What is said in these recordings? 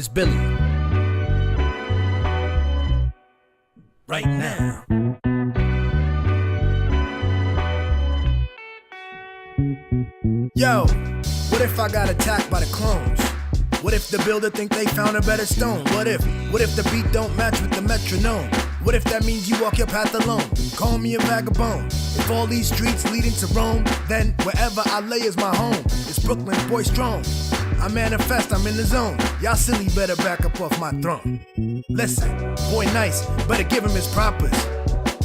It's Billy. Right now. Yo, what if I got attacked by the clones? What if the builder think they found a better stone? What if the beat don't match with the metronome? What if that means you walk your path alone? Call me a vagabond. If all these streets leading to Rome, then wherever I lay is my home. It's Brooklyn, boy strong. I manifest, I'm in the zone. Y'all silly better back up off my throne. Listen, boy nice, better give him his propers.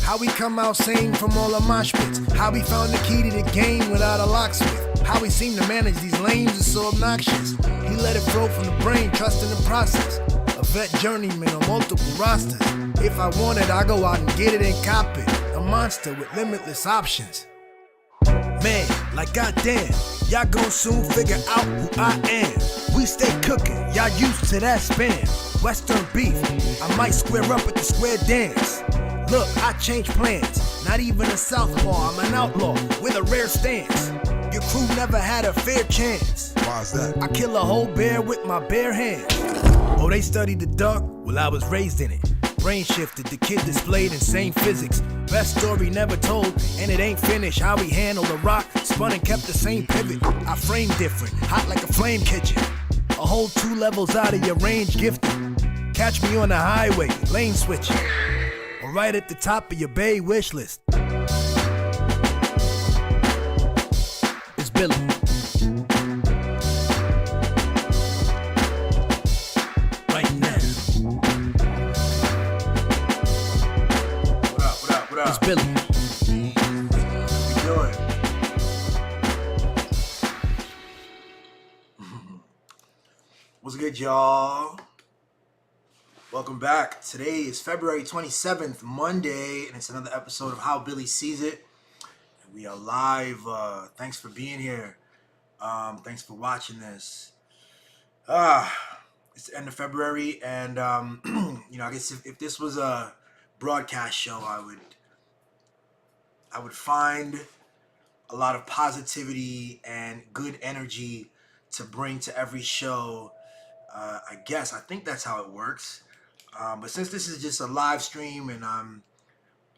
How we come out sane from all the mosh pits. How we found the key to the game without a locksmith. How we seem to manage these lames is so obnoxious. He let it flow from the brain, trusting the process. A vet journeyman on multiple rosters. If I want it, I go out and get it and cop it. A monster with limitless options. Man, like goddamn, y'all gon' soon figure out who I am. We stay cooking, y'all used to that span. Western beef, I might square up at the square dance. Look, I change plans, not even a southpaw, I'm an outlaw with a rare stance. Your crew never had a fair chance. Why's that? I kill a whole bear with my bare hands. Oh, they studied the dark? Well, I was raised in it. Brain shifted, the kid displayed insane physics. Best story never told, and it ain't finished. How we handled the rock, spun and kept the same pivot. I frame different, hot like a flame kitchen. A whole 2 levels out of your range gifted. Catch me on the highway, lane switching. Or right at the top of your bay wish list. It's Billy. Right now. What up? It's Billy. What you doing? What's good, y'all? Welcome back. Today is February 27th, Monday, and it's another episode of How Billy Sees It. We are live. Thanks for being here. Thanks for watching this. It's the end of February, and I guess if this was a broadcast show, I would find a lot of positivity and good energy to bring to every show. I think that's how it works. But since this is just a live stream and I'm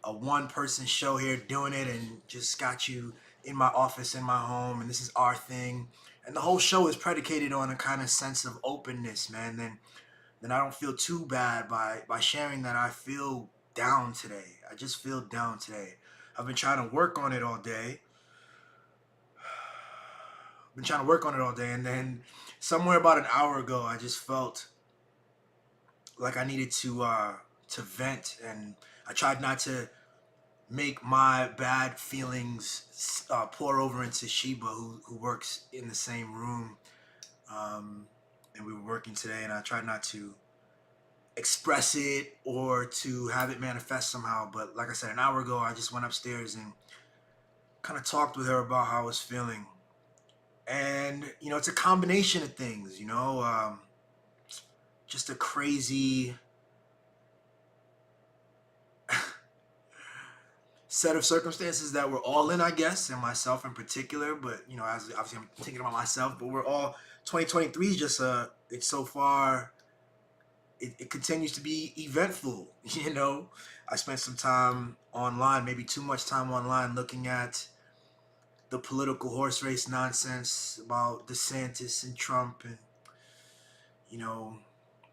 a one-person show here doing it and just got you in my office, in my home, and this is our thing, and the whole show is predicated on a kind of sense of openness, man, then I don't feel too bad by sharing that I feel down today. I just feel down today. I've been trying to work on it all day. And then somewhere about an hour ago, I just felt like I needed to vent, and I tried not to make my bad feelings pour over into Sheba, who works in the same room, and we were working today, and I tried not to express it or to have it manifest somehow. But like I said, an hour ago, I just went upstairs and kind of talked with her about how I was feeling. And, it's a combination of things, just a crazy set of circumstances that we're all in, I guess, and myself in particular. But, as obviously I'm thinking about myself, but we're all, 2023 is just it's so far, it continues to be eventful, I spent some time online, maybe too much time online, looking at the political horse race nonsense about DeSantis and Trump and,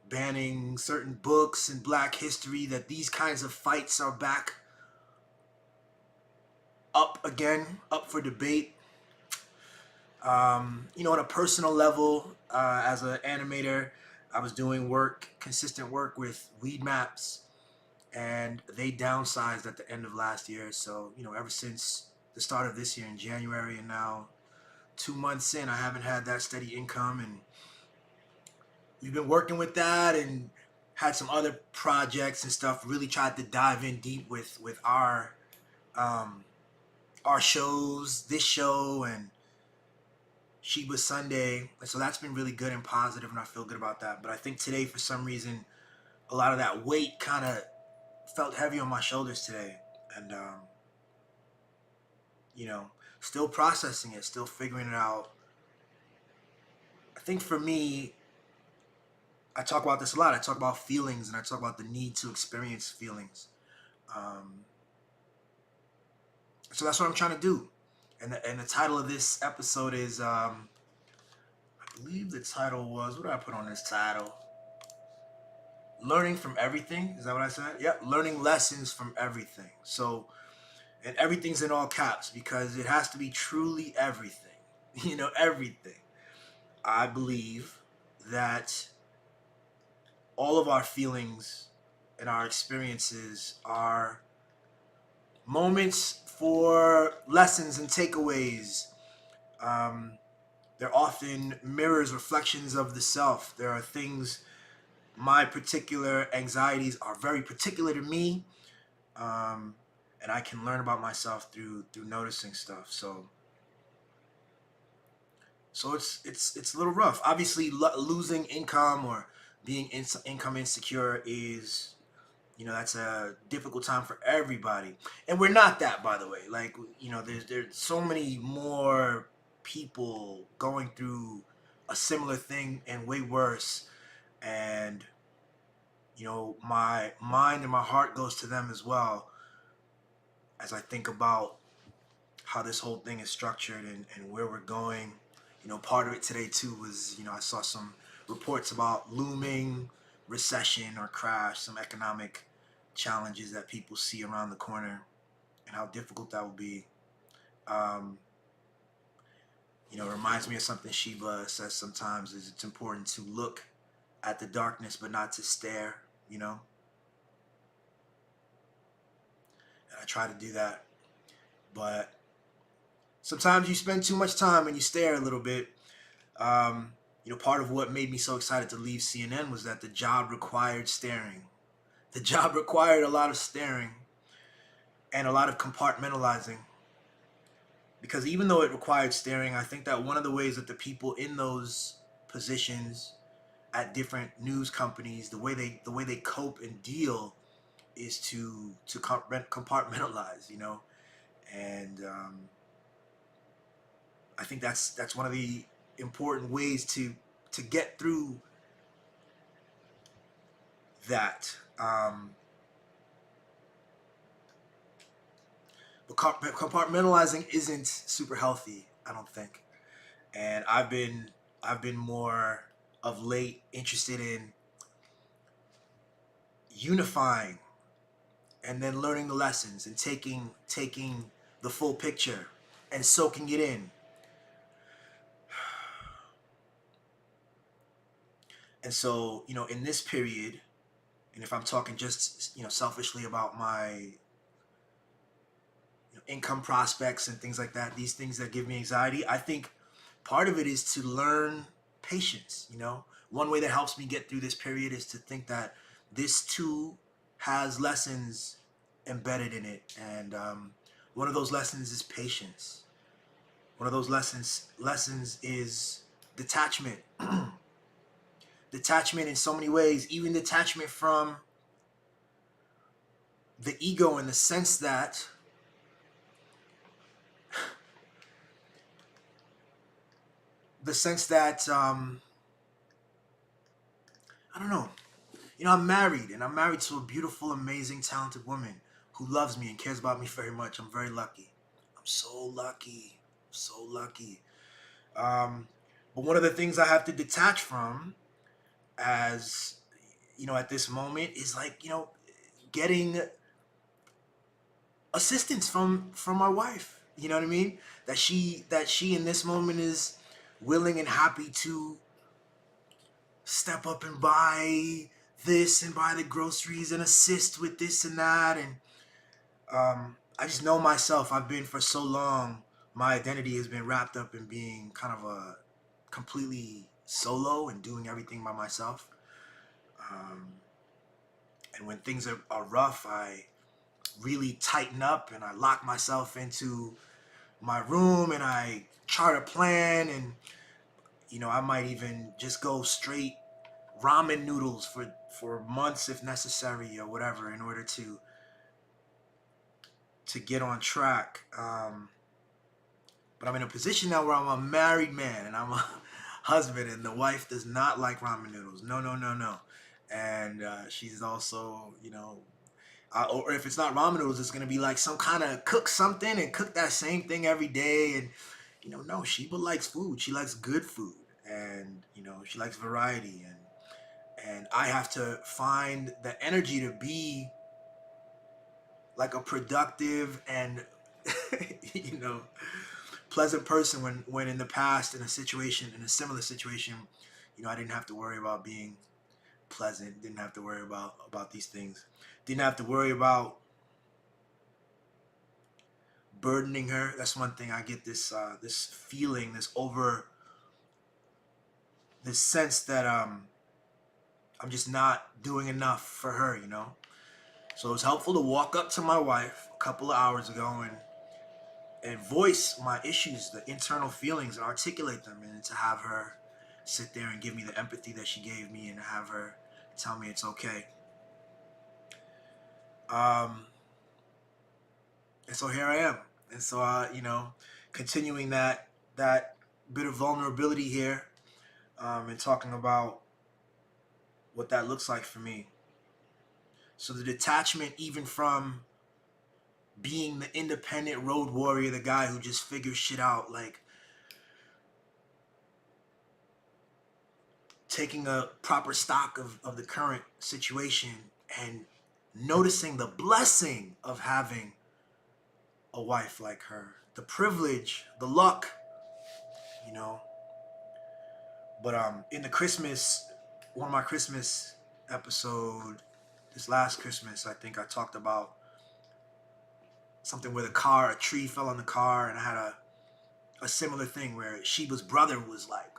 banning certain books and Black history, that these kinds of fights are back up for debate. On a personal level, as an animator, I was doing consistent work with Weed Maps, and they downsized at the end of last year. So, ever since the start of this year in January, and now 2 months in, I haven't had that steady income, and we've been working with that and had some other projects and stuff. Really tried to dive in deep with our shows, this show and Sheba Sunday. And so that's been really good and positive, and I feel good about that. But I think today, for some reason, a lot of that weight kind of felt heavy on my shoulders today. And, still processing it, still figuring it out. I think for me, I talk about this a lot. I talk about feelings and I talk about the need to experience feelings. Um, so that's what I'm trying to do. And the title of this episode is, I believe the title was, what did I put on this title? Learning from everything. Is that what I said? Yep. Learning lessons from everything. So, and everything's in all caps because it has to be truly everything. Everything. I believe that all of our feelings and our experiences are moments for lessons and takeaways. Um, they're often mirrors, reflections of the self. There are things, my particular anxieties are very particular to me, and I can learn about myself through noticing stuff. So it's a little rough. Obviously, losing income or being income insecure is, that's a difficult time for everybody. And we're not that, by the way. Like, there's so many more people going through a similar thing and way worse. And, my mind and my heart goes to them as well as I think about how this whole thing is structured and where we're going. Part of it today too was, I saw some reports about looming recession or crash, some economic challenges that people see around the corner and how difficult that will be. Um, it reminds me of something Shiva says sometimes, is it's important to look at the darkness but not to stare, and I try to do that. But sometimes you spend too much time and you stare a little bit. Part of what made me so excited to leave CNN was that the job required staring. The job required a lot of staring and a lot of compartmentalizing. Because even though it required staring, I think that one of the ways that the people in those positions at different news companies, the way they cope and deal, is to compartmentalize, and I think that's one of the important ways to get through that. But compartmentalizing isn't super healthy, I don't think. And I've been more of late interested in unifying and then learning the lessons and taking the full picture and soaking it in. And so, in this period, and if I'm talking just, selfishly about my income prospects and things like that, these things that give me anxiety, I think part of it is to learn patience. One way that helps me get through this period is to think that this too has lessons embedded in it. And one of those lessons is patience. One of those lessons is detachment. Detachment in so many ways, even detachment from the ego, in the sense that I don't know. I'm married, and I'm married to a beautiful, amazing, talented woman who loves me and cares about me very much. I'm very lucky. I'm so lucky. So lucky. But one of the things I have to detach from, as at this moment, is like, getting assistance from my wife. You know what I mean? That she in this moment is willing and happy to step up and buy this and buy the groceries and assist with this and that. And I just know myself. I've been for so long. My identity has been wrapped up in being kind of a completely solo and doing everything by myself. And when things are rough, I really tighten up and I lock myself into my room and I chart a plan, and I might even just go straight ramen noodles for months if necessary, or whatever, in order to get on track. But I'm in a position now where I'm a married man, and husband, and the wife does not like ramen noodles. No, no, no, no. And she's also, or if it's not ramen noodles, it's gonna be like some kind of cook something and cook that same thing every day. And no, Sheba likes food. She likes good food, and she likes variety. And I have to find the energy to be like a productive and you know pleasant person when in the past in a similar situation, I didn't have to worry about being pleasant, didn't have to worry about these things, didn't have to worry about burdening her. That's one thing I get, this feeling, this sense that I'm just not doing enough for her. So it's helpful to walk up to my wife a couple of hours ago and voice my issues, the internal feelings, and articulate them, and to have her sit there and give me the empathy that she gave me, and have her tell me it's okay. And so here I am. And so, continuing that bit of vulnerability here, and talking about what that looks like for me. So the detachment, even from being the independent road warrior, the guy who just figures shit out, like taking a proper stock of the current situation and noticing the blessing of having a wife like her, the privilege, the luck, you know. But in the one of my Christmas episode, this last Christmas, I think I talked about something where a tree fell on the car, and I had a similar thing where Sheba's brother was like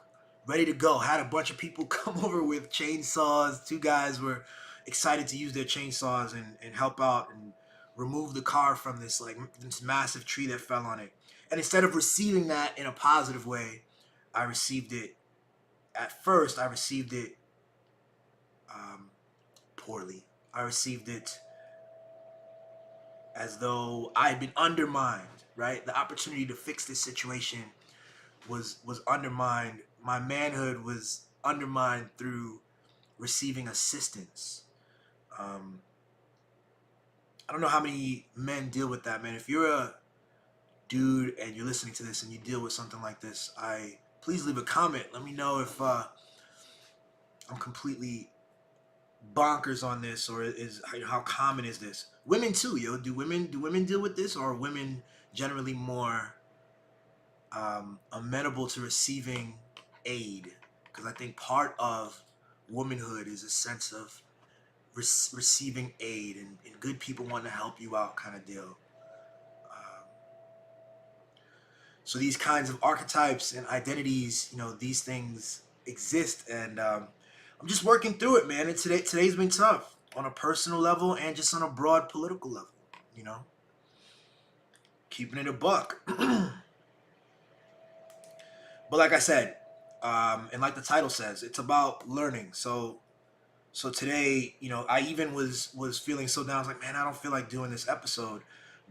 ready to go, had a bunch of people come over with chainsaws. Two guys were excited to use their chainsaws and help out and remove the car from this massive tree that fell on it. And instead of receiving that in a positive way, I received it poorly. I received it as though I had been undermined, right? The opportunity to fix this situation was undermined. My manhood was undermined through receiving assistance. I don't know how many men deal with that, man. If you're a dude and you're listening to this and you deal with something like this, please leave a comment. Let me know if I'm completely bonkers on this, or how common is this? Women too, yo. Do women deal with this, or are women generally more amenable to receiving aid? Because I think part of womanhood is a sense of receiving aid and good people want to help you out, kind of deal. So these kinds of archetypes and identities, these things exist, and I'm just working through it, man. And today's been tough on a personal level and just on a broad political level, keeping it a buck. But like I said, and like the title says, it's about learning. So today, I even was feeling so down. I was like, man, I don't feel like doing this episode,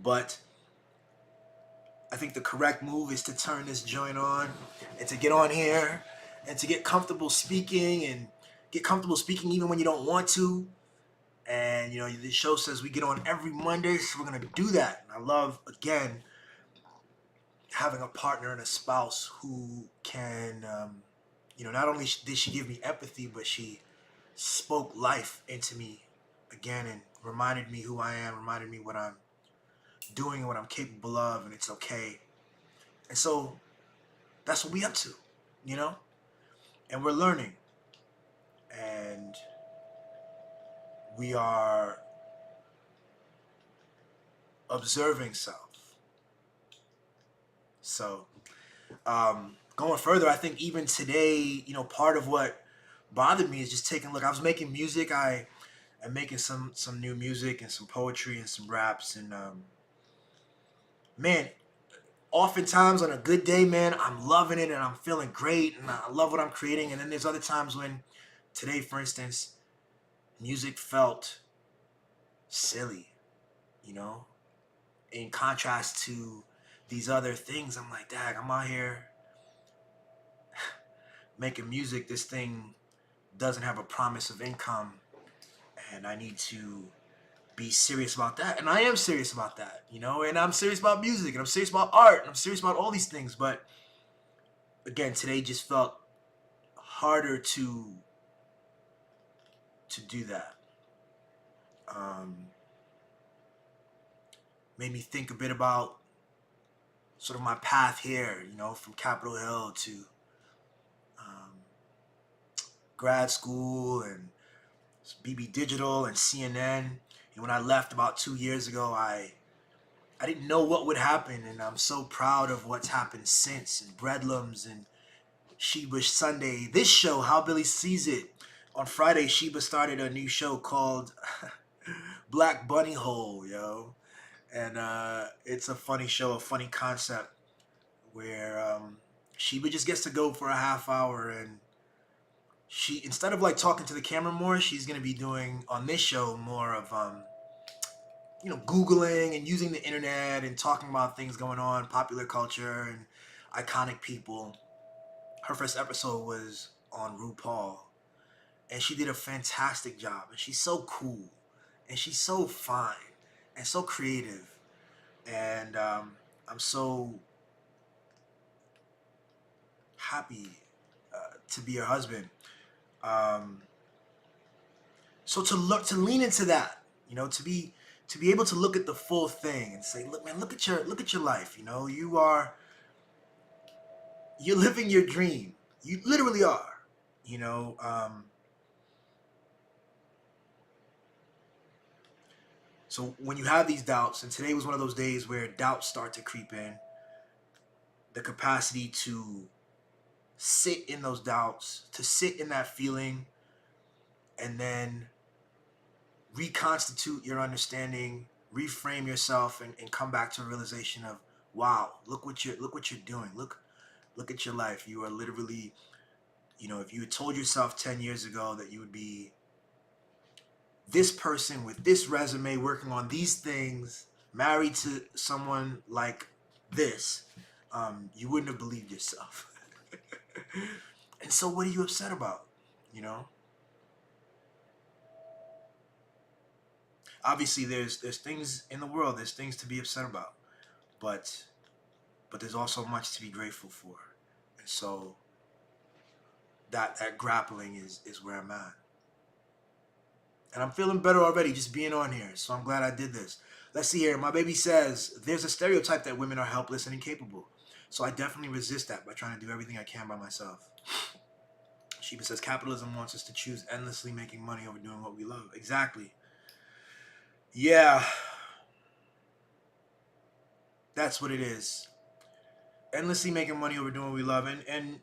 but I think the correct move is to turn this joint on and to get on here and to get comfortable speaking, and get comfortable speaking even when you don't want to. And, the show says we get on every Monday, so we're going to do that. And I love, again, having a partner and a spouse who can, not only did she give me empathy, but she spoke life into me again and reminded me who I am, reminded me what I'm doing and what I'm capable of, and it's okay. And so that's what we up to, and we're learning, and we are observing self. So going further, I think even today, part of what bothered me is just taking a look. I was making music. I am making some new music and some poetry and some raps, and man, oftentimes on a good day, man, I'm loving it and I'm feeling great and I love what I'm creating. And then there's other times when, today, for instance, music felt silly, in contrast to these other things. I'm like, dag, I'm out here making music, this thing doesn't have a promise of income, and I need to be serious about that. And I am serious about that, you know, and I'm serious about music, and I'm serious about art, and I'm serious about all these things. But again, today just felt harder to do that. Um, Made me think a bit about sort of my path here, you know, from Capitol Hill to um, grad school and BB Digital and CNN. And when I left about 2 years ago, I didn't know what would happen, and I'm so proud of what's happened since. And Breadlums and Sheba Sunday. This show, How Billy Sees It. On Friday, Sheba started a new show called Black Bunny Hole, yo. And it's a funny show, a funny concept where Sheba just gets to go for a half hour, and she, instead of like talking to the camera more, she's gonna be doing on this show more of you know, Googling and using the internet and talking about things going on, popular culture and iconic people. Her first episode was on RuPaul, and she did a fantastic job. And she's so cool, and she's so fine, and so creative. And I'm so happy to be her husband. So to lean into that, you know, to be able to look at the full thing and say, look, man, look at your life. You know, you're living your dream. You literally are. You know, so when you have these doubts, and today was one of those days where doubts start to creep in, the capacity to sit in those doubts, to sit in that feeling, and then reconstitute your understanding, reframe yourself, and come back to a realization of, wow, look what you're doing. Look at your life. You are literally, you know, if you had told yourself 10 years ago that you would be this person with this resume, working on these things, married to someone like this, you wouldn't have believed yourself. And so what are you upset about? You know? Obviously there's things in the world, there's things to be upset about. But there's also much to be grateful for. And so that grappling is where I'm at. And I'm feeling better already just being on here. So I'm glad I did this. Let's see here. My baby says, there's a stereotype that women are helpless and incapable. So I definitely resist that by trying to do everything I can by myself. Sheba says, capitalism wants us to choose endlessly making money over doing what we love. Exactly. Yeah. That's what it is. Endlessly making money over doing what we love. And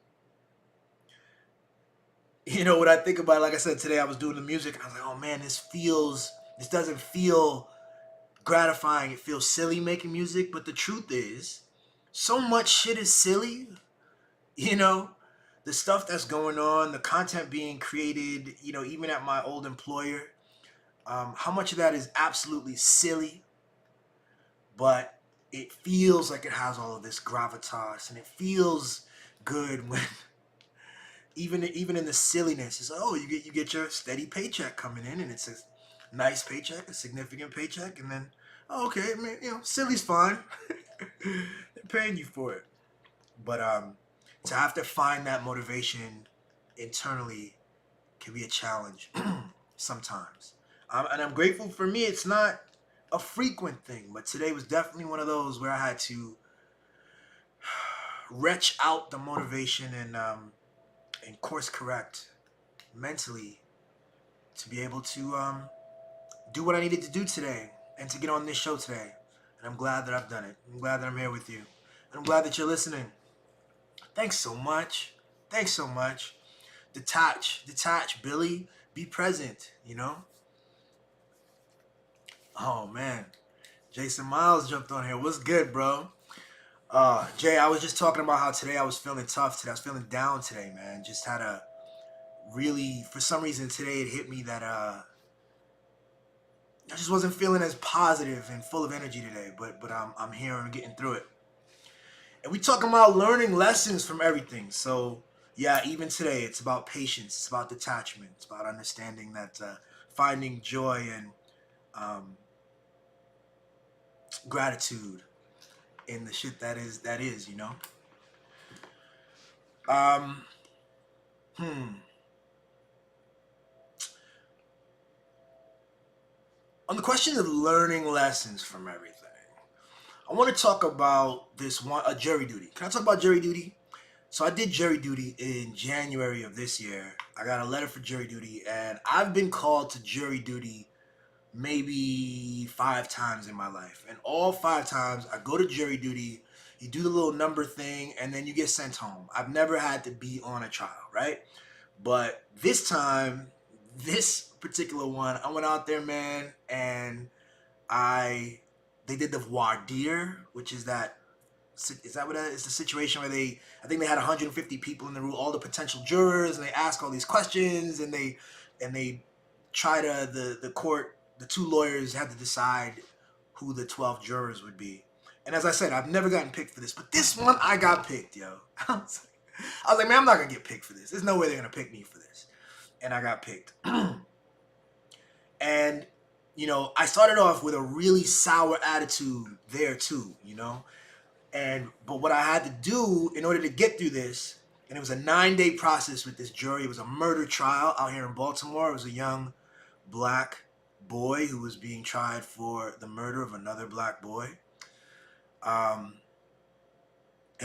you know what I think about, like I said, today I was doing the music, and I was like, oh man, this doesn't feel gratifying. It feels silly making music. But the truth is, so much shit is silly. You know, the stuff that's going on, the content being created, you know, even at my old employer, how much of that is absolutely silly, but it feels like it has all of this gravitas, and it feels good when even in the silliness, it's like, oh, you get your steady paycheck coming in, and it's a nice paycheck, a significant paycheck, and then, oh, okay, I mean, you know, silly's fine. They're paying you for it. But to have to find that motivation internally can be a challenge sometimes. And I'm grateful, for me, it's not a frequent thing, but today was definitely one of those where I had to retch out the motivation and course correct mentally to be able to do what I needed to do today and to get on this show today. And I'm glad that I've done it. I'm glad that I'm here with you. And I'm glad that you're listening. Thanks so much. Thanks so much. Detach, Billy. Be present, you know? Oh, man. Jason Miles jumped on here. What's good, bro? Jay, I was just talking about how today I was feeling tough today. I was feeling down today, man. Just had a really, for some reason today it hit me that I just wasn't feeling as positive and full of energy today. But I'm here and getting through it. And we talking about learning lessons from everything. So Yeah, even today, it's about patience. It's about detachment. It's about understanding that finding joy and um, gratitude in the shit that is. Um, hmm. On the question of learning lessons from everything, I want to talk about this one, jury duty. Can I talk about jury duty? So I did jury duty in January of this year. I got a letter for jury duty, and I've been called to jury duty maybe 5 times in my life. And all 5 times I go to jury duty, you do the little number thing, and then you get sent home. I've never had to be on a trial, right? But this time, this particular one, I went out there, man, and I they did the voir dire, which is that what that is? The situation where I think they had 150 people in the room, all the potential jurors, and they ask all these questions, and they try to the court, the two lawyers had to decide who the 12 jurors would be. And as I said, I've never gotten picked for this, but this one I got picked, yo. I was like, man, I'm not gonna get picked for this. There's no way they're gonna pick me for this, and I got picked. And I started off with a really sour attitude there too, but what I had to do in order to get through this, and it was a 9-day process with this jury. It was a murder trial out here in Baltimore. It was a young black boy who was being tried for the murder of another black boy. And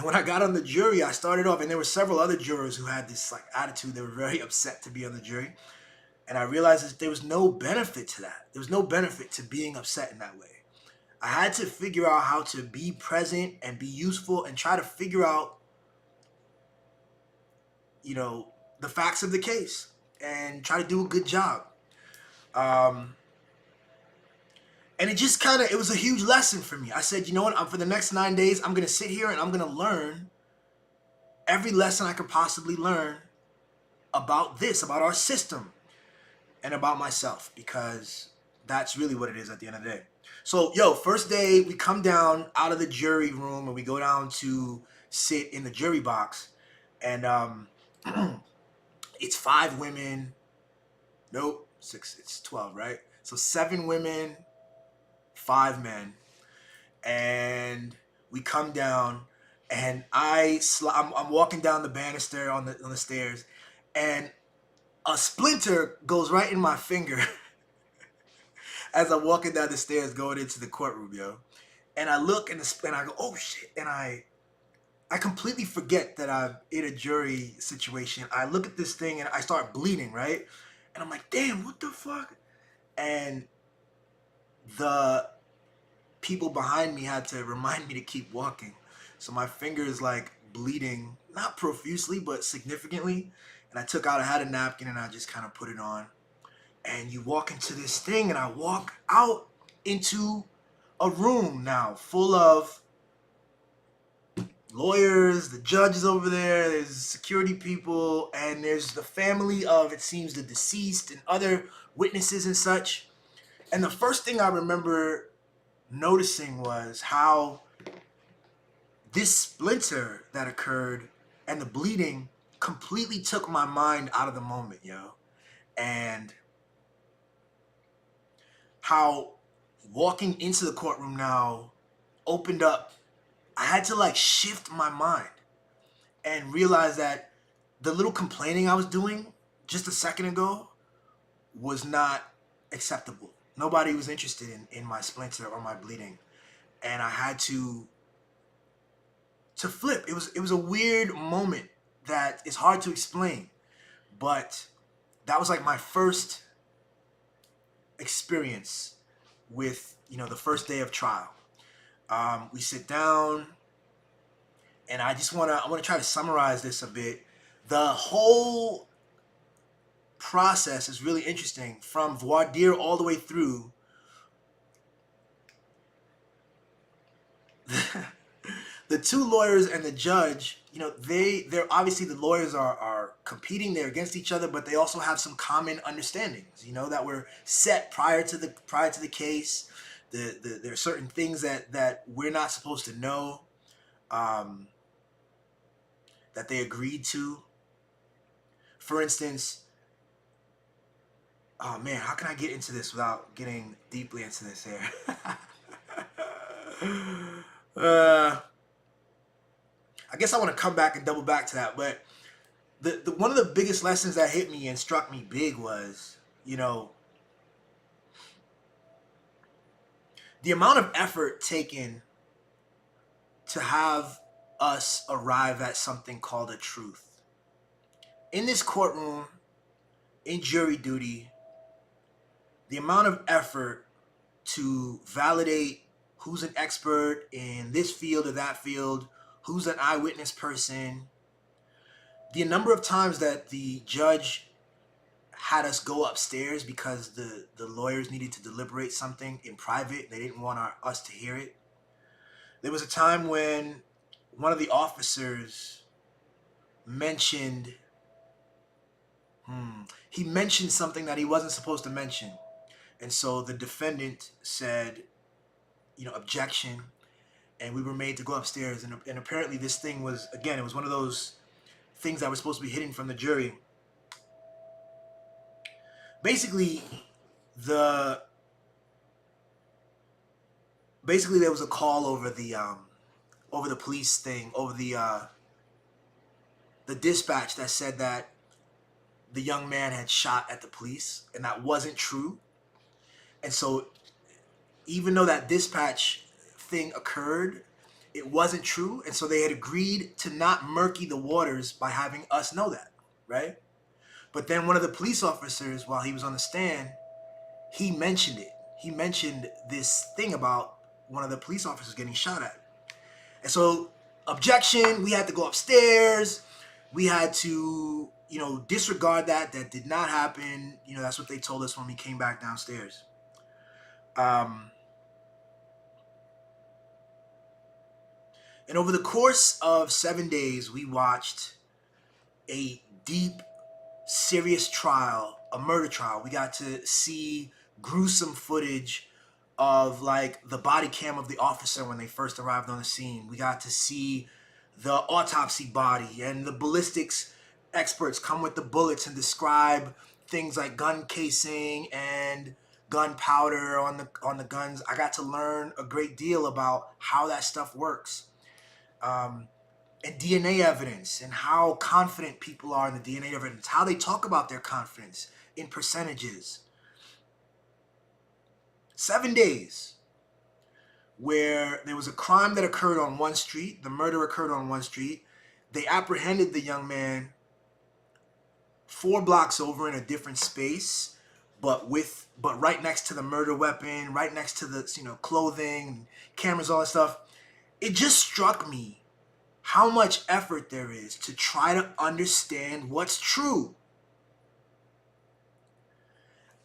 when I got on the jury, I started off, and there were several other jurors who had this like attitude. They were very upset to be on the jury. And I realized that there was no benefit to that. There was no benefit to being upset in that way. I had to figure out how to be present and be useful and try to figure out, the facts of the case and try to do a good job. Um, and it was a huge lesson for me. I said, you know what? For the next 9 days, I'm going to sit here and I'm going to learn every lesson I could possibly learn about about our system, and about myself, because that's really what it is at the end of the day. So, first day we come down out of the jury room and we go down to sit in the jury box, and it's 5 women. Nope, 6. It's 12, right? So 7 women, 5 men, and we come down, and I'm walking down the banister on the stairs, and a splinter goes right in my finger as I'm walking down the stairs going into the courtroom, yo. And I look and I go, oh shit, and I completely forget that I'm in a jury situation. I look at this thing and I start bleeding, right? And I'm like, damn, what the fuck? And the people behind me had to remind me to keep walking. So my finger is like bleeding, not profusely, but significantly. And I had a napkin and I just kind of put it on. And you walk into this thing, and I walk out into a room now full of lawyers, the judge is over there, there's security people, and there's the family of, it seems, the deceased and other witnesses and such. And the first thing I remember noticing was how this splinter that occurred and the bleeding completely took my mind out of the moment, yo. And how walking into the courtroom now opened up, I had to like shift my mind and realize that the little complaining I was doing just a second ago was not acceptable. Nobody was interested in my splinter or my bleeding. And I had to flip. It was a weird moment that is hard to explain, but that was like my first experience with the first day of trial. We sit down, and I want to try to summarize this a bit. The whole process is really interesting, from voir dire all the way through. The two lawyers and the judge, they're obviously, the lawyers are competing, they're against each other, but they also have some common understandings, that were set prior to the case. There are certain things that we're not supposed to know, that they agreed to. For instance, oh man, how can I get into this without getting deeply into this here? I guess I want to come back and double back to that, but the one of the biggest lessons that hit me and struck me big was, the amount of effort taken to have us arrive at something called a truth. In this courtroom, in jury duty, the amount of effort to validate who's an expert in this field or that field, who's an eyewitness person, the number of times that the judge had us go upstairs because the lawyers needed to deliberate something in private. They didn't want us to hear it. There was a time when one of the officers mentioned, he mentioned something that he wasn't supposed to mention. And so the defendant said, objection. And we were made to go upstairs. And apparently this thing was, again, it was one of those things that were supposed to be hidden from the jury. Basically, there was a call over the police thing, over the dispatch that said that the young man had shot at the police, and that wasn't true. And so even though that dispatch thing occurred, it wasn't true. And so they had agreed to not murky the waters by having us know that, right? But then one of the police officers, while he was on the stand, he mentioned it. He mentioned this thing about one of the police officers getting shot at. And so, objection, we had to go upstairs. We had to, disregard that. That did not happen. That's what they told us when we came back downstairs. And over the course of 7 days, we watched a deep, serious trial, a murder trial. We got to see gruesome footage of the body cam of the officer when they first arrived on the scene. We got to see the autopsy body, and the ballistics experts come with the bullets and describe things like gun casing and gunpowder on the guns. I got to learn a great deal about how that stuff works. And DNA evidence, and how confident people are in the DNA evidence, how they talk about their confidence in percentages. 7 days where there was a crime that occurred on one street, the murder occurred on one street. They apprehended the young man 4 blocks over in a different space, but right next to the murder weapon, right next to the clothing, cameras, all that stuff. It just struck me how much effort there is to try to understand what's true.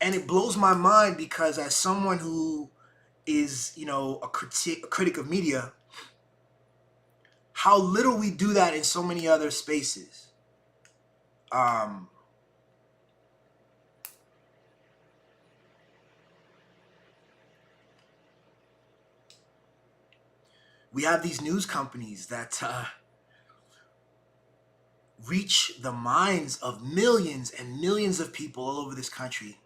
And it blows my mind because as someone who is, a critic of media, how little we do that in so many other spaces. We have these news companies that reach the minds of millions and millions of people all over this country.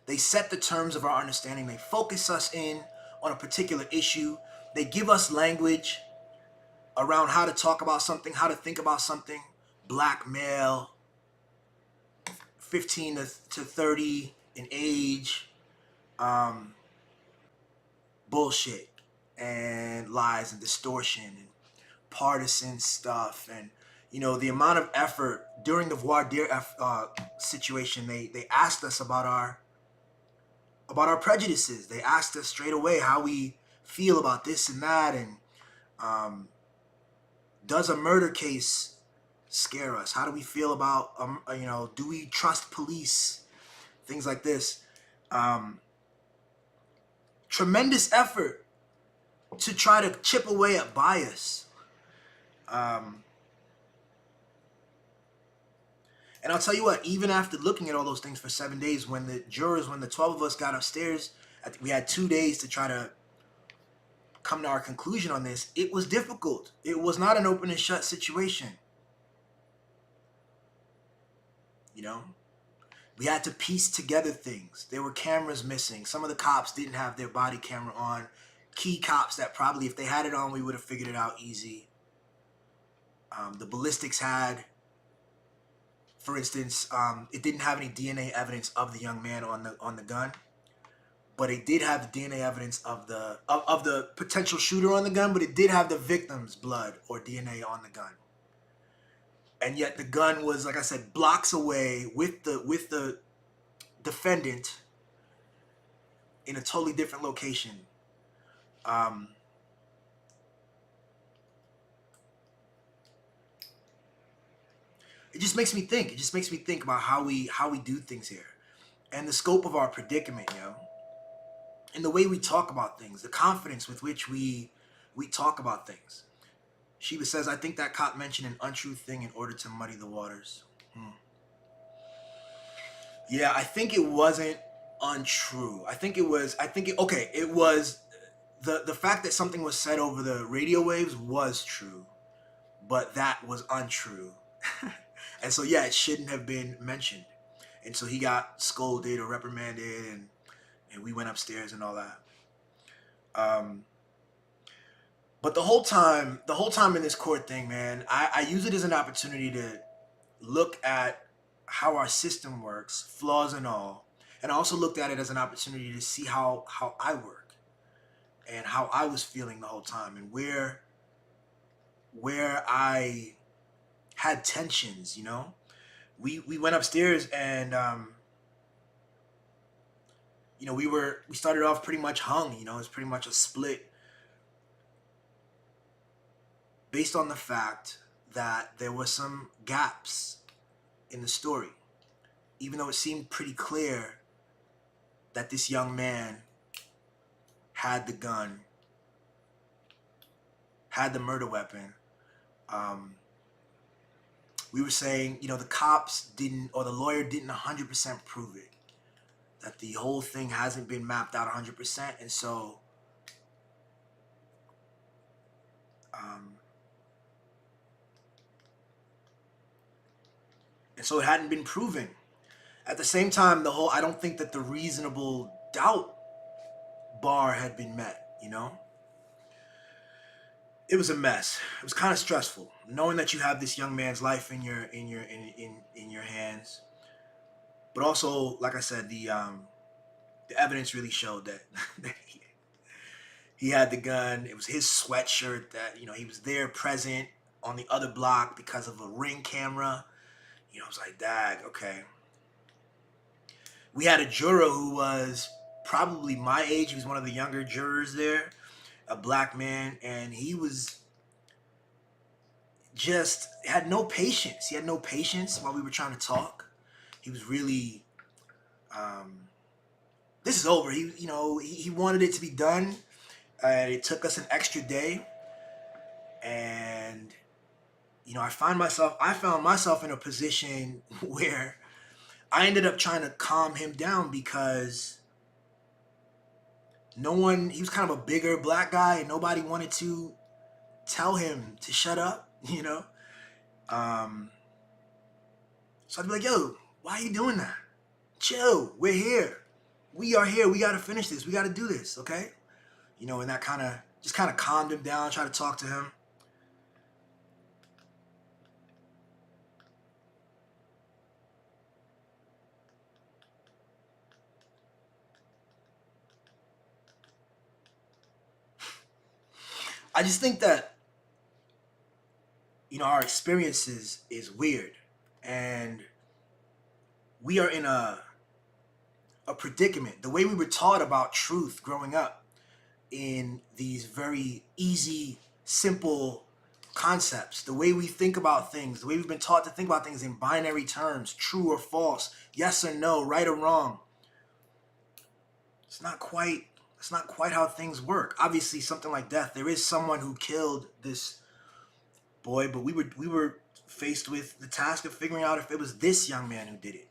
They set the terms of our understanding. They focus us in on a particular issue. They give us language around how to talk about something, how to think about something. Black male, 15 to 30 in age, bullshit and lies and distortion and partisan stuff. And the amount of effort during the voir dire situation, they asked us about our prejudices. They asked us straight away how we feel about this and that, and does a murder case scare us? How do we feel about do we trust police? Things like this. Tremendous effort to try to chip away at bias. And I'll tell you what, even after looking at all those things for 7 days, when the 12 of us got upstairs, we had 2 days to try to come to our conclusion on this. It was difficult. It was not an open and shut situation. you know? We had to piece together things. There were cameras missing. Some of the cops didn't have their body camera on. Key cops that probably, if they had it on, we would have figured it out easy. The ballistics had, for instance, it didn't have any DNA evidence of the young man on the gun, but it did have the DNA evidence of the potential shooter on the gun. But it did have the victim's blood or DNA on the gun, and yet the gun was, like I said, blocks away with the defendant in a totally different location. It just makes me think. It just makes me think about how we do things here, and the scope of our predicament, and the way we talk about things, the confidence with which we talk about things. Sheba says, I think that cop mentioned an untrue thing in order to muddy the waters. Yeah, I think it wasn't untrue. It was the fact that something was said over the radio waves was true, but that was untrue. And so, yeah, it shouldn't have been mentioned. And so he got scolded or reprimanded, and we went upstairs and all that. But the whole time in this court thing, man, I use it as an opportunity to look at how our system works, flaws and all. And I also looked at it as an opportunity to see how I work and how I was feeling the whole time, and where I had tensions, We went upstairs, and we started off pretty much hung, it was pretty much a split based on the fact that there were some gaps in the story, even though it seemed pretty clear that this young man had the gun, had the murder weapon. We were saying, the cops didn't, or the lawyer didn't 100% prove it, that the whole thing hasn't been mapped out 100%. And so, it hadn't been proven. At the same time, I don't think that the reasonable doubt bar had been met, It was a mess. It was kind of stressful, knowing that you have this young man's life in your hands. But also, like I said, the evidence really showed that he had the gun. It was his sweatshirt that, he was there present on the other block because of a Ring camera. I was like, dag, okay. We had a juror who was probably my age. He was one of the younger jurors there, a black man, and he was just had no patience. He had no patience while we were trying to talk. He was really, this is over. He wanted it to be done. It took us an extra day, and I found myself in a position where I ended up trying to calm him down, because he was kind of a bigger black guy, and nobody wanted to tell him to shut up, So I'd be like, yo, why are you doing that? Chill, we're here. We are here. We got to finish this. We got to do this, okay? And that kind of calmed him down, tried to talk to him. I just think that, our experiences is weird, and we are in a predicament. The way we were taught about truth growing up in these very easy, simple concepts, the way we think about things, the way we've been taught to think about things in binary terms, true or false, yes or no, right or wrong. It's not quite how things work. Obviously, something like death, there is someone who killed this boy, but we were faced with the task of figuring out if it was this young man who did it,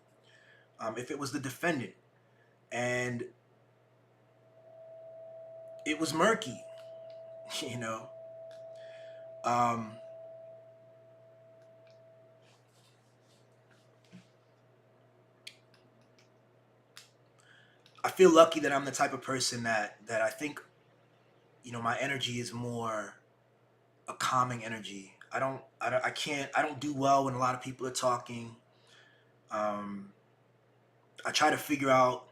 if it was the defendant, and it was murky, I feel lucky that I'm the type of person that I think, my energy is more a calming energy. I don't do well when a lot of people are talking. Um, I try to figure out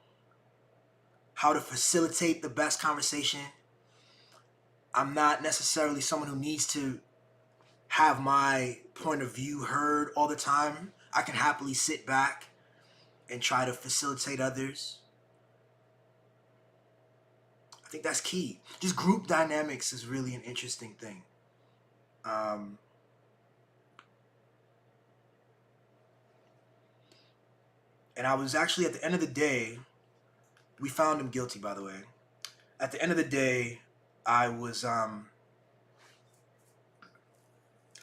how to facilitate the best conversation. I'm not necessarily someone who needs to have my point of view heard all the time. I can happily sit back and try to facilitate others. I think that's key. Just group dynamics is really an interesting thing. Um, and I was actually, at the end of the day, we found him guilty, by the way. At the end of the day, I was I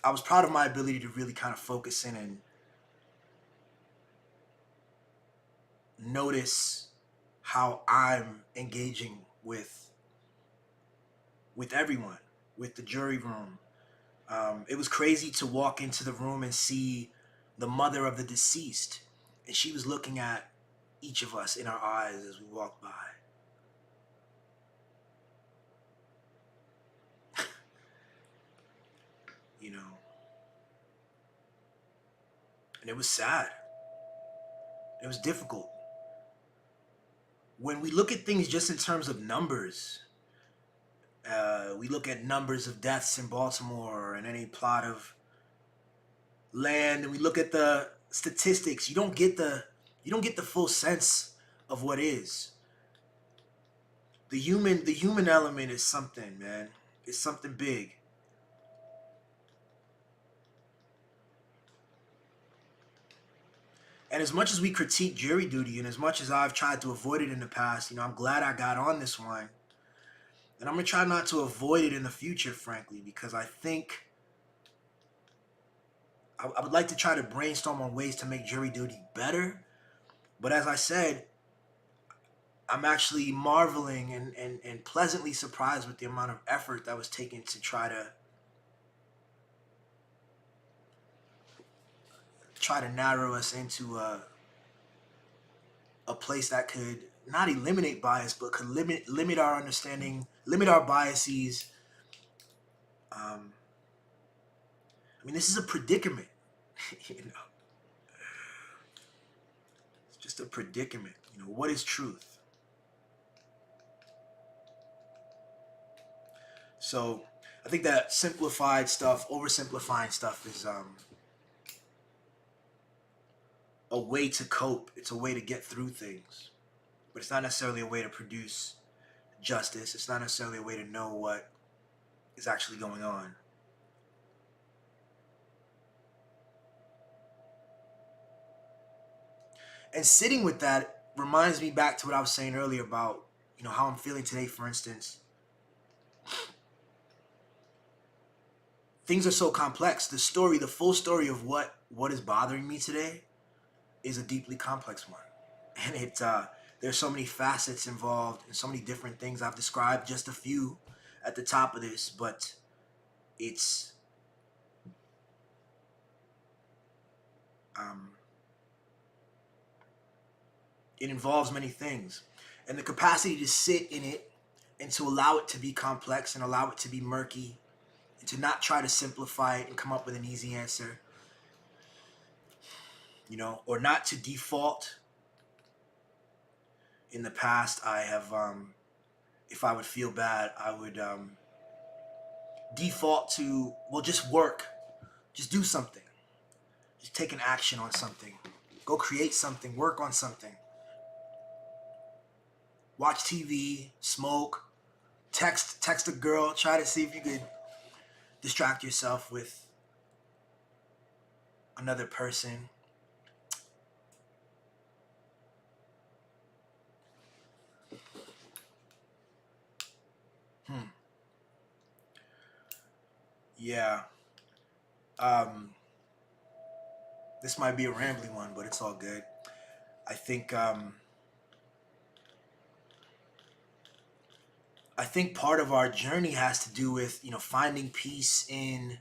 was proud of my ability to really kind of focus in and notice how I'm engaging with everyone, with the jury room. It was crazy to walk into the room and see the mother of the deceased, and she was looking at each of us in our eyes as we walked by. You know, and it was sad. It was difficult. When we look at things just in terms of numbers, we look at numbers of deaths in Baltimore and any plot of land, and we look at the statistics. You don't get the full sense of what is. The human element is something, man. It's something big. And as much as we critique jury duty, and as much as I've tried to avoid it in the past, I'm glad I got on this one. And I'm gonna try not to avoid it in the future, frankly, because I think I would like to try to brainstorm on ways to make jury duty better. But as I said, I'm actually marveling and pleasantly surprised with the amount of effort that was taken to try to narrow us into a place that could not eliminate bias, but could limit our understanding, limit our biases. Um, I mean, this is a predicament. you know, it's just a predicament. What is truth? So, I think that simplified stuff, oversimplifying stuff, is a way to cope. It's a way to get through things, but it's not necessarily a way to produce justice. It's not necessarily a way to know what is actually going on. And sitting with that reminds me back to what I was saying earlier about, how I'm feeling today, for instance. Things are so complex. The full story of what is bothering me today is a deeply complex one. And there's so many facets involved and so many different things. I've described just a few at the top of this, but it's um, it involves many things, and the capacity to sit in it and to allow it to be complex and allow it to be murky and to not try to simplify it and come up with an easy answer, or not to default. In the past, I have, if I would feel bad, I would default to, well, just work, just do something, just take an action on something, go create something, work on something, watch TV, smoke, text a girl, try to see if you could distract yourself with another person. Yeah. Um, this might be a rambling one, but it's all good. I think I think part of our journey has to do with finding peace in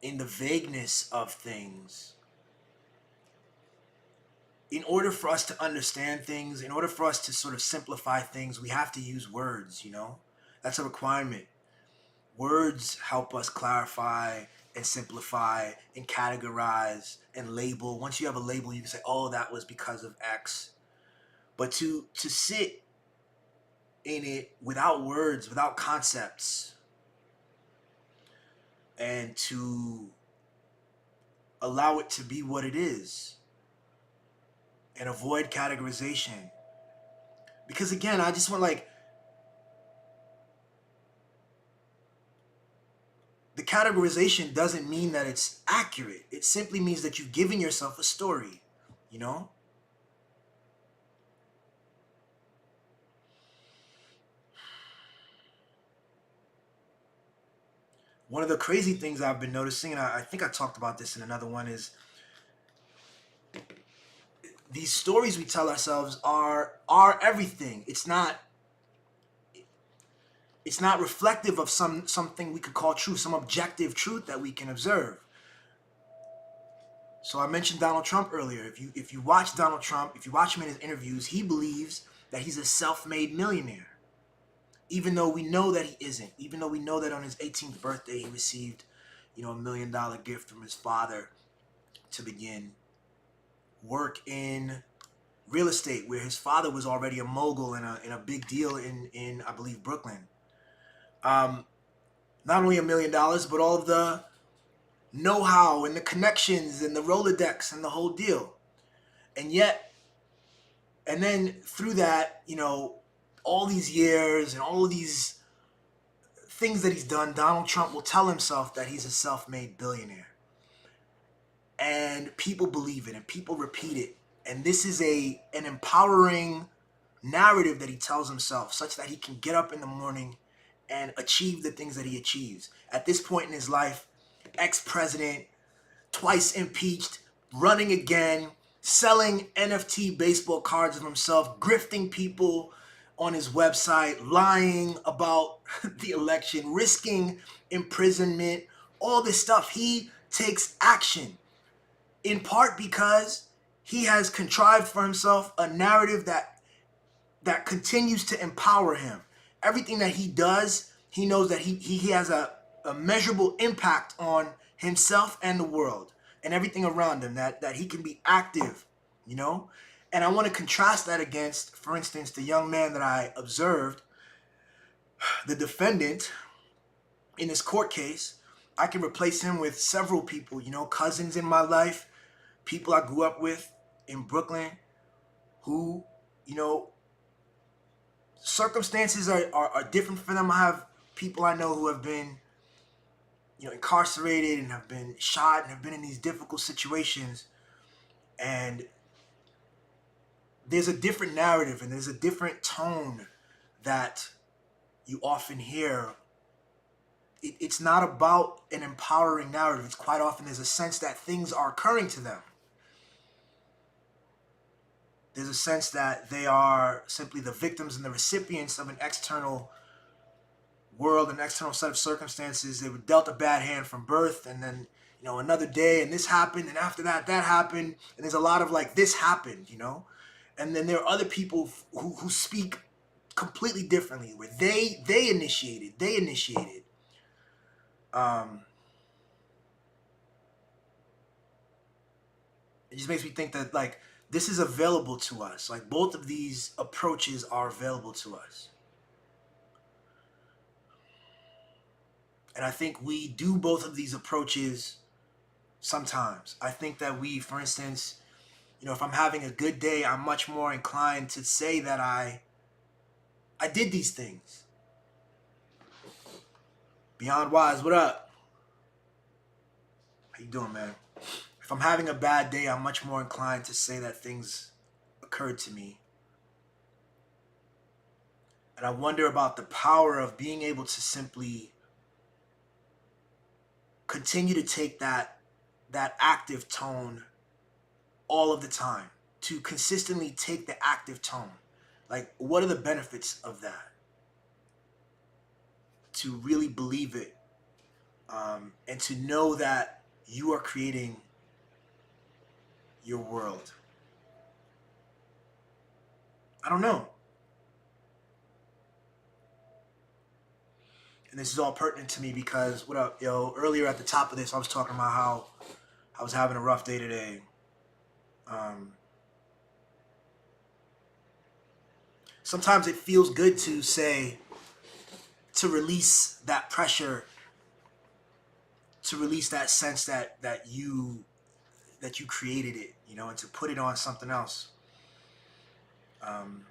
the vagueness of things. in order for us to understand things, in order for us to sort of simplify things, we have to use words, you know? That's a requirement. Words help us clarify and simplify and categorize and label. Once you have a label, you can say, oh, that was because of X. But to sit in it without words, without concepts, and to allow it to be what it is and avoid categorization. Because again, I just want the categorization doesn't mean that it's accurate. It simply means that you've given yourself a story, you know? One of the crazy things I've been noticing, and I think I talked about this in another one, is these stories we tell ourselves are everything. It's not reflective of something we could call truth, some objective truth that we can observe. So I mentioned Donald Trump earlier. If you watch Donald Trump, if you watch him in his interviews, he believes that he's a self-made millionaire. Even though we know that he isn't. Even though we know that on his 18th birthday he received, $1 million gift from his father to begin work in real estate, where his father was already a mogul and a big deal in I believe Brooklyn. Not only $1 million, but all of the know-how and the connections and the Rolodex and the whole deal. And then through that, all these years and all of these things that he's done, Donald Trump will tell himself that he's a self-made billionaire. And people believe it and people repeat it. And this is an empowering narrative that he tells himself, such that he can get up in the morning and achieve the things that he achieves. At this point in his life, ex-president, twice impeached, running again, selling NFT baseball cards of himself, grifting people on his website, lying about the election, risking imprisonment, all this stuff. He takes action, in part because he has contrived for himself a narrative that continues to empower him. Everything that he does, he knows that he has a measurable impact on himself and the world and everything around him, that he can be active, And I want to contrast that against, for instance, the young man that I observed, the defendant in this court case. I can replace him with several people, cousins in my life, people I grew up with in Brooklyn who, circumstances are different for them. I have people I know who have been, incarcerated and have been shot and have been in these difficult situations. And there's a different narrative and there's a different tone that you often hear. It's not about an empowering narrative. It's quite often there's a sense that things are occurring to them. There's a sense that they are simply the victims and the recipients of an external world, an external set of circumstances. They were dealt a bad hand from birth, and then, another day, and this happened, and after that happened, and there's a lot of this happened, And then there are other people who speak completely differently, where they initiated. It just makes me think that this is available to us. Both of these approaches are available to us. And I think we do both of these approaches sometimes. I think that we, for instance, if I'm having a good day, I'm much more inclined to say that I did these things. Beyond Wise, what up? How you doing, man? If I'm having a bad day, I'm much more inclined to say that things occurred to me. And I wonder about the power of being able to simply continue to take that active tone all of the time, to consistently take the active tone. What are the benefits of that? To really believe it, and to know that you are creating your world. I don't know. And this is all pertinent to me because, what up, yo? Earlier at the top of this, I was talking about how I was having a rough day today. Um, Sometimes it feels good to say, to release that pressure, to release that sense that you created it, and to put it on something else. Um,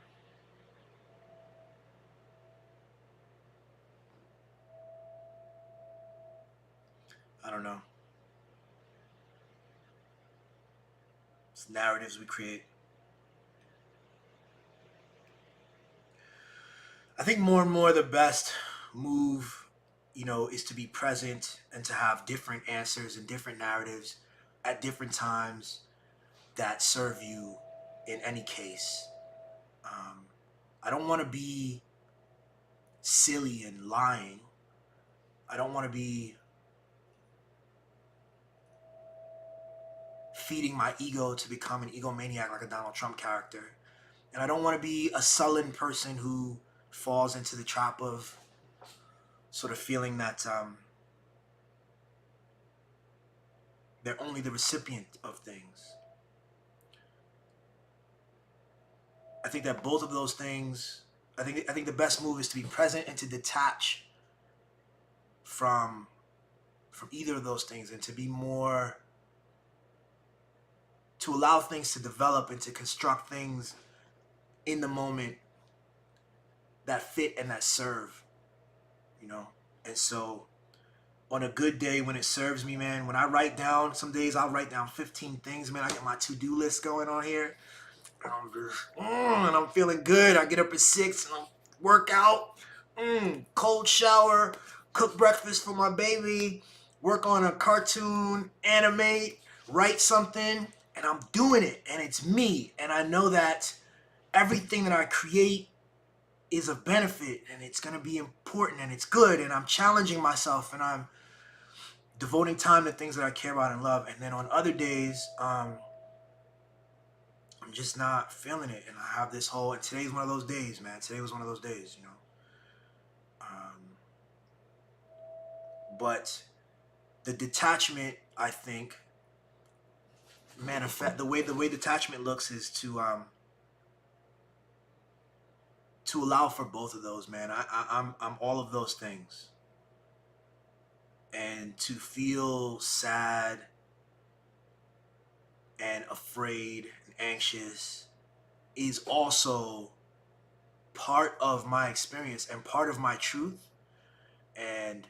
I don't know. It's narratives we create. I think more and more the best move, is to be present and to have different answers and different narratives at different times that serve you in any case. Um, I don't want to be silly and lying. I don't want to be feeding my ego to become an egomaniac like a Donald Trump character. And I don't want to be a sullen person who falls into the trap of sort of feeling that they're only the recipient of things. I think that both of those things, I think the best move is to be present and to detach from either of those things, and to be more, to allow things to develop and to construct things in the moment that fit and that serve, And so on a good day when it serves me, man, when I write down, some days I'll write down 15 things, man. I get my to-do list going on here. And I'm feeling good. I get up at 6 and I'll work out, cold shower, cook breakfast for my baby, work on a cartoon, animate, write something, and I'm doing it. And it's me. And I know that everything that I create is of benefit, and it's going to be important, and it's good, and I'm challenging myself, and I'm devoting time to things that I care about and love. And then on other days, I'm just not feeling it, and I have this whole, and today's one of those days, man. Today was one of those days, but the detachment, I think, manifest the way detachment looks is to allow for both of those, man. I'm all of those things, and to feel sad and afraid and anxious is also part of my experience and part of my truth. And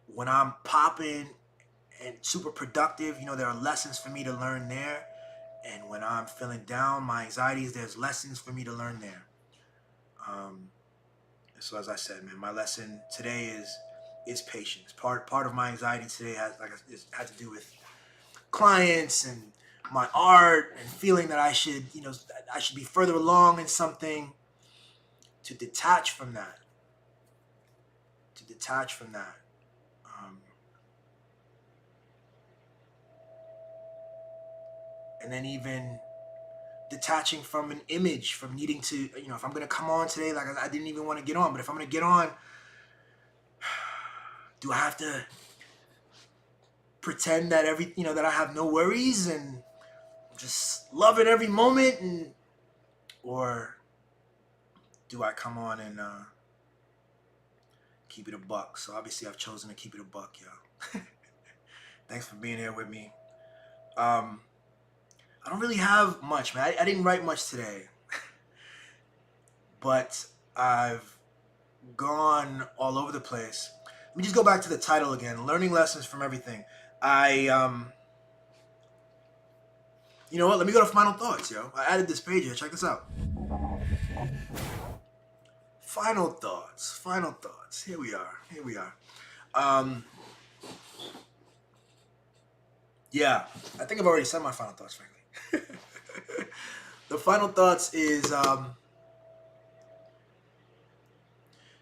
when I'm popping and super productive, there are lessons for me to learn there. And when I'm feeling down, my anxieties, there's lessons for me to learn there. So as I said, man, my lesson today is patience. Part of my anxiety today had to do with clients and my art, and feeling that I should be further along in something. To detach from that. And then even detaching from an image, from needing to, if I'm going to come on today, like I didn't even want to get on, but if I'm going to get on, do I have to pretend that that I have no worries and just love it every moment, or do I come on and keep it a buck? So obviously I've chosen to keep it a buck, yo. Thanks for being here with me. I don't really have much, man. I didn't write much today. But I've gone all over the place. Let me just go back to the title again. Learning lessons from everything. You know what? Let me go to final thoughts, yo. I added this page here. Check this out. Final thoughts. Here we are. Yeah, I think I've already said my final thoughts, frankly. The final thoughts is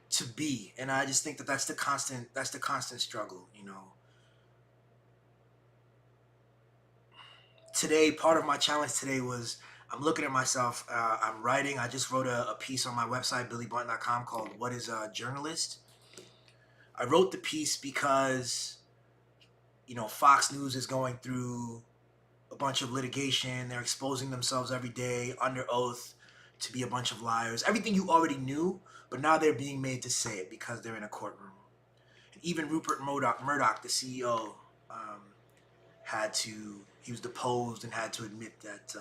to be, and I just think that's the constant struggle, Today, part of my challenge today was I'm looking at myself. I'm writing. I just wrote a piece on my website, BillyBarton.com, called "What Is a Journalist." I wrote the piece because Fox News is going through a bunch of litigation. They're exposing themselves every day under oath to be a bunch of liars. Everything you already knew, but now they're being made to say it because they're in a courtroom. And even Rupert Murdoch, the CEO, he was deposed and had to admit that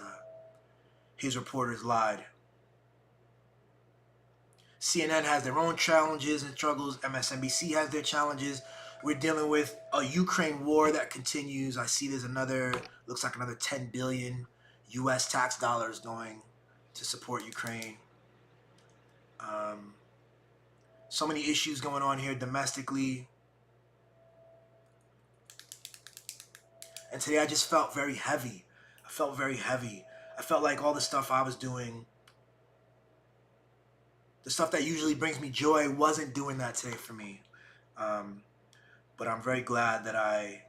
his reporters lied. CNN has their own challenges and struggles. MSNBC has their challenges. We're dealing with a Ukraine war that continues. I see looks like another 10 billion US tax dollars going to support Ukraine. So many issues going on here domestically. And today I just felt very heavy. I felt very heavy. I felt like all the stuff I was doing, the stuff that usually brings me joy, wasn't doing that today for me. But I'm very glad that I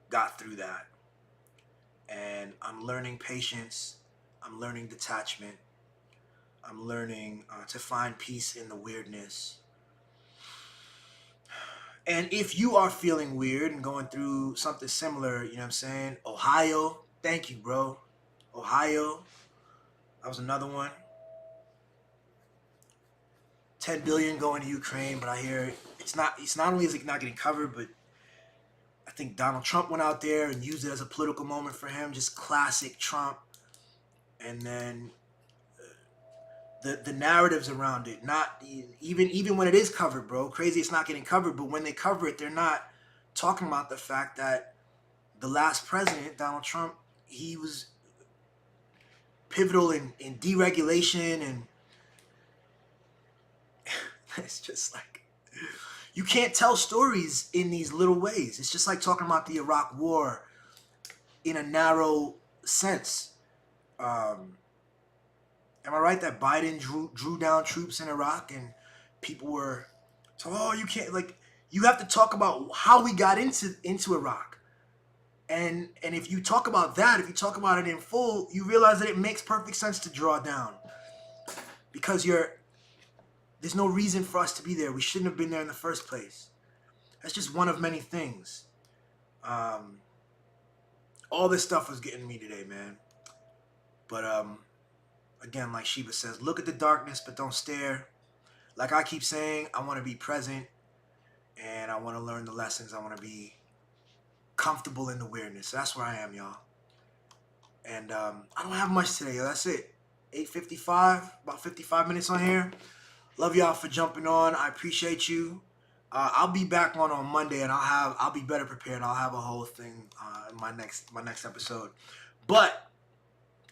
got through that. And I'm learning patience. I'm learning detachment. I'm learning to find peace in the weirdness. And if you are feeling weird and going through something similar, you know what I'm saying? Ohio, thank you, bro. Ohio, that was another one. 10 billion going to Ukraine, but I hear it's not only is it not getting covered, but I think Donald Trump went out there and used it as a political moment for him, just classic Trump. And then the narratives around it, not even when it is covered, bro. Crazy it's not getting covered, but when they cover it, they're not talking about the fact that the last president, Donald Trump, he was pivotal in deregulation, and it's just like, you can't tell stories in these little ways. It's just like talking about the Iraq War in a narrow sense. Am I right that Biden drew down troops in Iraq and people were, you can't, like, you have to talk about how we got into Iraq. And if you talk about that, if you talk about it in full, you realize that it makes perfect sense to draw down. Because there's no reason for us to be there. We shouldn't have been there in the first place. That's just one of many things. All this stuff was getting me today, man. But again, like Sheba says, look at the darkness, but don't stare. Like I keep saying, I want to be present, and I want to learn the lessons. I want to be comfortable in the weirdness. That's where I am, y'all. And I don't have much today, yo. That's it. 8:55, about 55 minutes on here. Love y'all for jumping on. I appreciate you. I'll be back on Monday, and I'll be better prepared. I'll have a whole thing in my next episode. But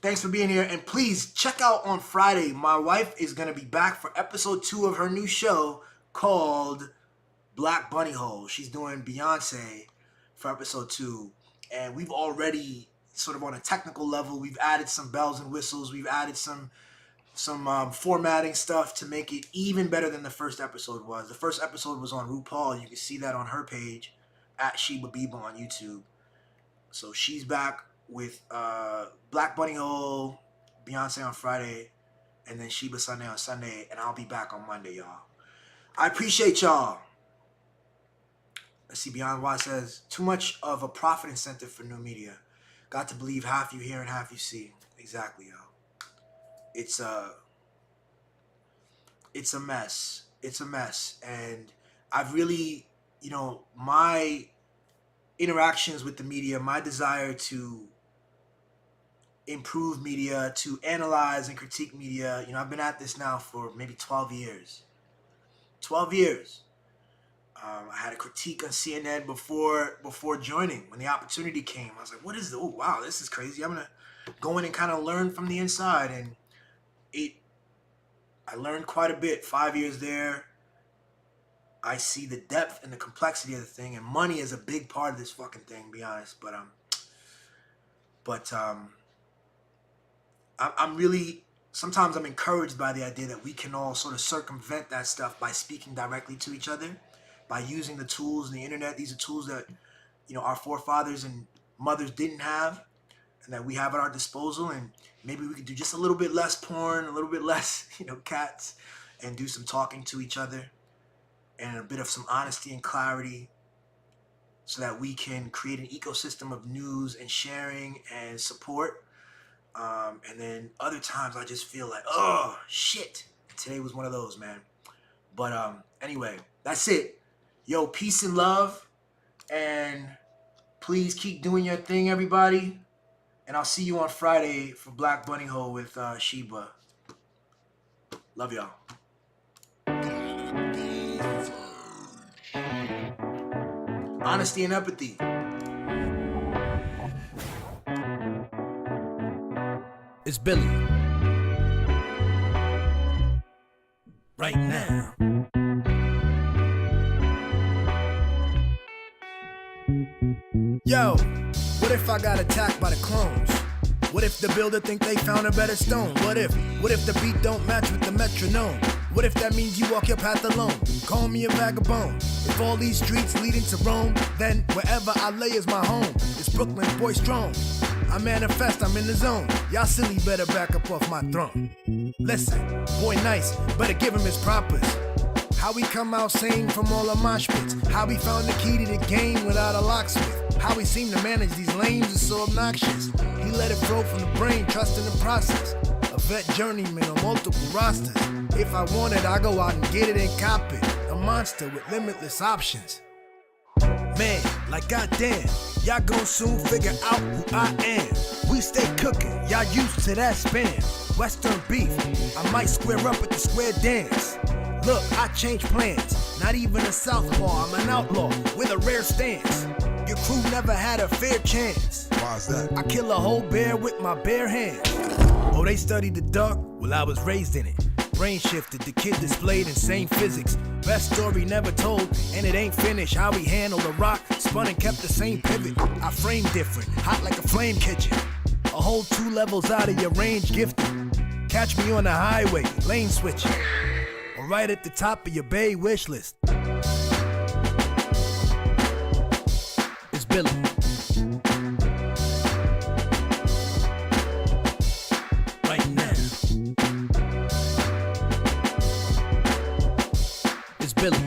thanks for being here, and please check out on Friday. My wife is gonna be back for episode 2 of her new show called Black Bunny Hole. She's doing Beyonce for episode 2, and we've already sort of on a technical level, we've added some bells and whistles. We've added some formatting stuff to make it even better than the first episode was. The first episode was on RuPaul. You can see that on her page at Sheba Biba on YouTube. So she's back with Black Bunny Hole, Beyonce on Friday, and then Sheba Sunday on Sunday, and I'll be back on Monday, y'all. I appreciate y'all. Let's see, Beyond Why says, too much of a profit incentive for new media. Got to believe half you hear and half you see. Exactly, y'all. It's a mess. It's a mess. And I've really, my interactions with the media, my desire to improve media, to analyze and critique media, I've been at this now for maybe 12 years. 12 years. I had a critique on CNN before joining. When the opportunity came, I was like, what is this? Oh, wow, this is crazy. I'm going to go in and kind of learn from the inside. And I learned quite a bit. 5 years there. I see the depth and the complexity of the thing, and money is a big part of this fucking thing, to be honest. But I'm really, sometimes I'm encouraged by the idea that we can all sort of circumvent that stuff by speaking directly to each other, by using the tools and the internet. These are tools that, our forefathers and mothers didn't have. and that we have at our disposal, and maybe we could do just a little bit less porn, a little bit less, cats, and do some talking to each other and a bit of some honesty and clarity so that we can create an ecosystem of news and sharing and support. And then other times I just feel like, oh, shit. Today was one of those, man. But anyway, that's it. Yo, peace and love. And please keep doing your thing, everybody. And I'll see you on Friday for Black Bunny Hole with Sheba. Love y'all. Honesty and empathy. It's Billy. Right now. Yo, what if I got attacked by the clones? What if the builder think they found a better stone? What if the beat don't match with the metronome? What if that means you walk your path alone? Call me a vagabond. If all these streets leading to Rome, then wherever I lay is my home. It's Brooklyn's boy strong. I manifest, I'm in the zone. Y'all silly better back up off my throne. Listen, boy nice, better give him his propers. How we come out sane from all the mosh pits. How we found the key to the game without a locksmith. How we seem to manage these lanes is so obnoxious. He let it flow from the brain, trusting the process. A vet journeyman on multiple rosters. If I want it, I go out and get it and cop it. A monster with limitless options. Man, like goddamn, y'all gon' soon figure out who I am. We stay cooking, y'all used to that span. Western beef, I might square up at the square dance. Look, I change plans, not even a southpaw, I'm an outlaw with a rare stance. Your crew never had a fair chance. Why's that? I kill a whole bear with my bare hands. Oh, they studied the dark? Well, I was raised in it. Brain shifted, the kid displayed insane physics. Best story never told, and it ain't finished. How we handled the rock, spun and kept the same pivot. I frame different, hot like a flame kitchen. A whole 2 levels out of your range gifted. Catch me on the highway, lane switching. Or right at the top of your Bay wish list. It's Billy. Right now. It's Billy.